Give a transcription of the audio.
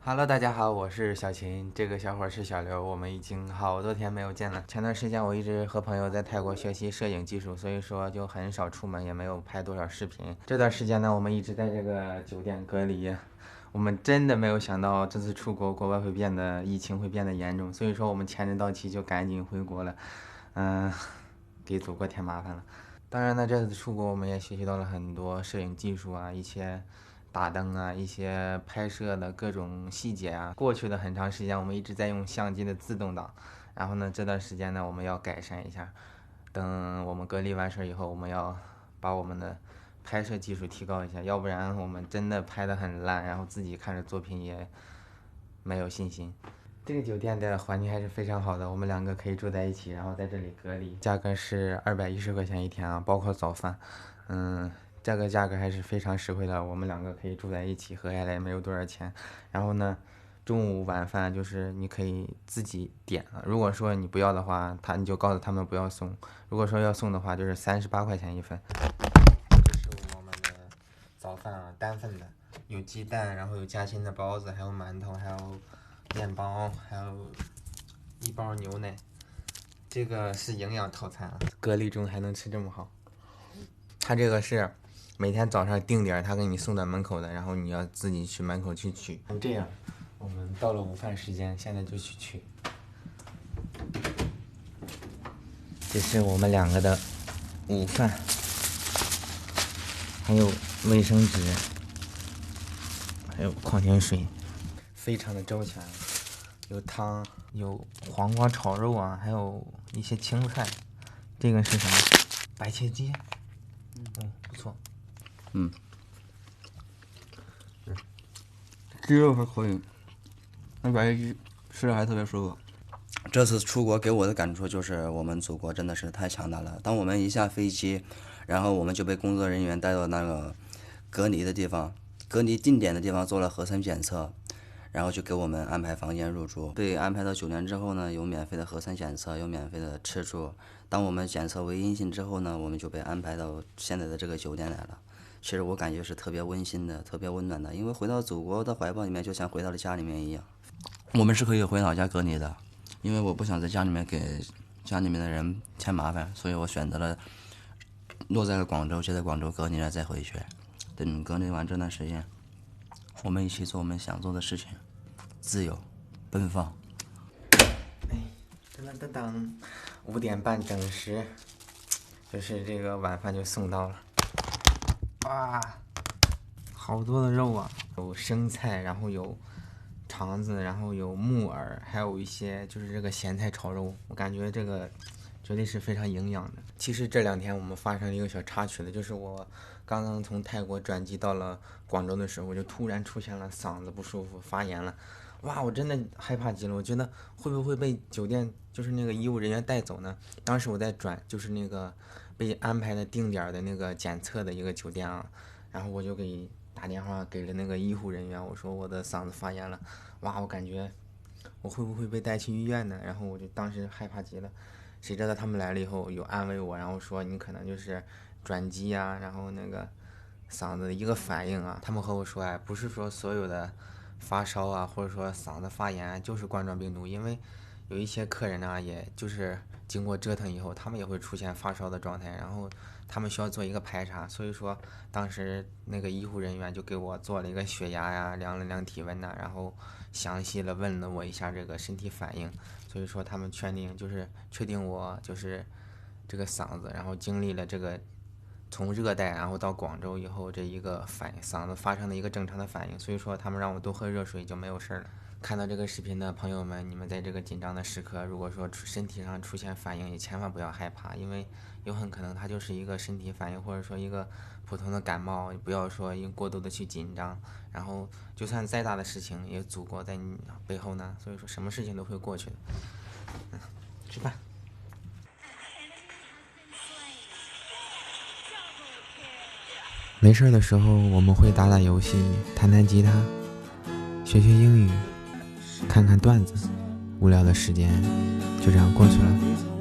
Hello，大家好，我是小秦，这个小伙是小刘，我们已经好多天没有见了。前段时间我一直和朋友在泰国学习摄影技术，所以说就很少出门，也没有拍多少视频。这段时间呢，我们一直在这个酒店隔离。我们真的没有想到这次出国，国外疫情会变得严重，所以说我们签证到期就赶紧回国了，给祖国添麻烦了。当然呢，这次出国我们也学习到了很多摄影技术啊，一些打灯啊，一些拍摄的各种细节啊。过去的很长时间，我们一直在用相机的自动挡，然后呢，这段时间呢，我们要改善一下。等我们隔离完事以后，我们要把我们的拍摄技术提高一下，要不然我们真的拍得很烂，然后自己看着作品也没有信心。这个酒店的环境还是非常好的，我们两个可以住在一起，然后在这里隔离。价格是210块钱一天啊，包括早饭。这个价格还是非常实惠的，我们两个可以住在一起，合下来也没有多少钱。然后呢，中午晚饭就是你可以自己点了，如果说你不要的话，你就告诉他们不要送；如果说要送的话，就是38块钱一份。这是我们的早饭啊，单份的，有鸡蛋，然后有夹心的包子，还有馒头，还有面包，还有一包牛奶。这个是营养套餐啊，隔离中还能吃这么好。它这个是每天早上定点，他给你送到门口的，然后你要自己去门口去取。这样，我们到了午饭时间，现在就去取。这是我们两个的午饭，还有卫生纸，还有矿泉水，非常的周全。有汤，有黄瓜炒肉啊，还有一些青菜。这个是什么？白切鸡。不错。鸡肉还可以，那白切鸡吃着还特别舒服。这次出国给我的感触就是，我们祖国真的是太强大了。当我们一下飞机，然后我们就被工作人员带到那个隔离的地方，隔离定点的地方做了核酸检测，然后就给我们安排房间入住。被安排到酒店之后呢，有免费的核酸检测，有免费的吃住。当我们检测为阴性之后呢，我们就被安排到现在的这个酒店来了。其实我感觉是特别温馨的，特别温暖的，因为回到祖国的怀抱里面，就像回到了家里面一样。我们是可以回老家隔离的，因为我不想在家里面给家里面的人添麻烦，所以我选择了落在了广州，就在广州隔离了再回去。等隔离完这段时间，我们一起做我们想做的事情，自由奔放。噔噔噔，5点半整时，就是这个晚饭就送到了。哇，好多的肉啊！有生菜，然后有肠子，然后有木耳，还有一些就是这个咸菜炒肉。我感觉这个绝对是非常营养的。其实这2天我们发生了一个小插曲的，就是我刚刚从泰国转机到了广州的时候，我就突然出现了嗓子不舒服，发炎了。哇，我真的害怕极了，我觉得会不会被酒店就是那个医务人员带走呢？当时我在就是那个被安排的定点的那个检测的一个酒店啊，然后我就打电话给了那个医护人员，我说我的嗓子发炎了。哇，我感觉我会不会被带去医院呢？然后我就当时害怕极了。谁知道他们来了以后有安慰我，然后说你可能就是转机啊，然后那个嗓子的一个反应啊。他们和我说不是说所有的发烧啊，或者说嗓子发炎就是冠状病毒，因为有一些客人呢，也就是经过折腾以后，他们也会出现发烧的状态，然后他们需要做一个排查，所以说当时那个医护人员就给我做了一个血压呀，量了量体温呐，然后详细的问了我一下这个身体反应，所以说他们确定我就是这个嗓子，然后经历了这个从热带然后到广州以后这一个嗓子发生的一个正常的反应，所以说他们让我多喝热水就没有事了。看到这个视频的朋友们，你们在这个紧张的时刻，如果说身体上出现反应，也千万不要害怕，因为有很可能它就是一个身体反应，或者说一个普通的感冒，不要说因过度的去紧张，然后就算再大的事情，也祖国在你背后呢，所以说什么事情都会过去的。吃饭。没事的时候，我们会打打游戏，弹弹吉他，学学英语，看看段子，无聊的时间就这样过去了。